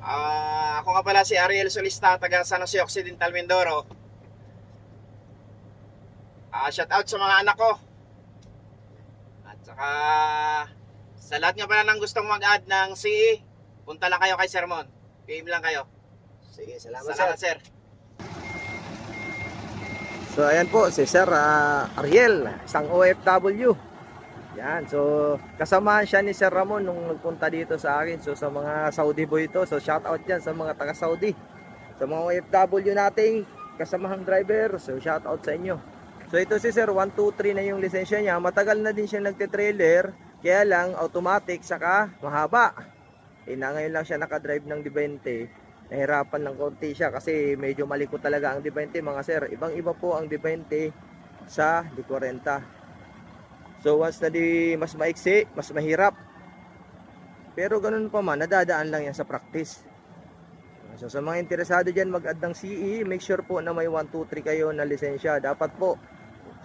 Ako nga pala si Ariel Solista, taga San Jose Occidental, Mindoro. Shout out sa mga anak ko. At saka sa lahat nga pala ng gustong mag-add ng CE, punta lang kayo kay Sermon. PM lang kayo. Sige, salamat, Salamat, sir. sir. So ayan po si Sir Ariel, isang OFW. Yan, so kasamahan siya ni Sir Ramon nung nagpunta dito sa akin. So sa mga Saudi boy ito, so shout out dyan sa mga taga Saudi. Sa mga OFW nating kasamahang driver, so shout out sa inyo. So ito si Sir, 123 na yung lisensya niya. Matagal na din siya nagte-trailer, kaya lang automatic saka mahaba. Ngayon lang siya nakadrive ng D20. Nahirapan ng konti siya kasi medyo malikot talaga ang D20 mga sir. Ibang iba po ang D20 sa D40. So once na mas maiksi, mas mahirap. Pero ganun pa man, nadadaan lang yan sa practice. So sa mga interesado dyan mag-add ng CE, make sure po na may 1, 2, 3 kayo na lisensya. Dapat po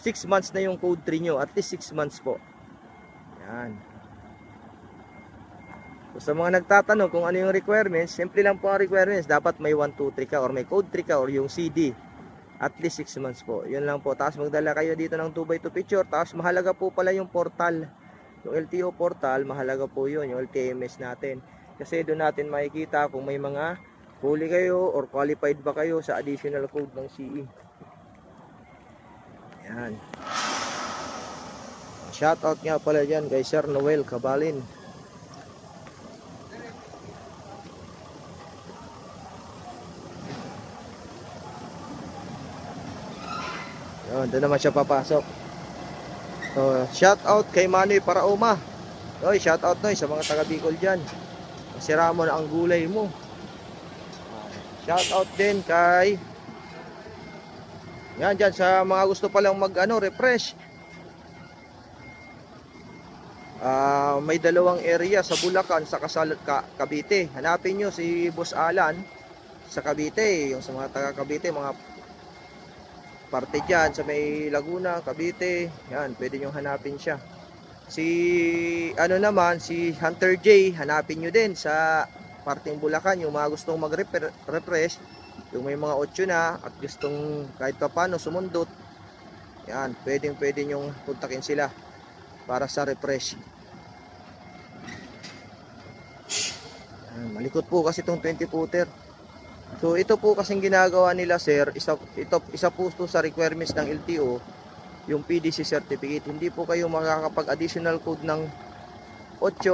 6 months na yung code 3 nyo, at least 6 months po. Yan. So, sa mga nagtatanong kung ano yung requirements, simple lang po ang requirements. Dapat may 1, 2, 3 ka or may code 3 ka or yung CD. At least 6 months po. Yun lang po. Tapos magdala kayo dito ng 2x2 picture. Tapos mahalaga po pala yung portal. Yung LTO portal, mahalaga po yun. Yung LTMS natin. Kasi doon natin makikita kung may mga huli kayo or qualified ba kayo sa additional code ng CE. Ayan. Shoutout nga pala dyan kay Sir Noel Cabalin. Yun, doon naman siya papasok. So, shout out kay Manoy Parauma. Oy, shout out noy sa mga taga Bicol diyan. Sira mo na ang gulay mo. Shout out din kay yan diyan sa mga gusto pa lang refresh. May dalawang area sa Bulacan sa Cavite. Hanapin nyo si Boss Alan sa Cavite. Yung sa mga taga Cavite, mga parte dyan sa may Laguna, Cavite, yan, pwede nyo hanapin siya. Si si Hunter J, hanapin nyo din sa parteng Bulacan, yung mga gustong mag-refresh, yung may mga 8 na at gustong kahit pa paano sumundot, yan, pwede nyong kontakin sila para sa refresh. Yan, malikot po kasi itong 20 footer. So ito po kasing ginagawa nila sir, isa po ito sa requirements ng LTO, yung PDC certificate. Hindi po kayo makakapag additional code ng 8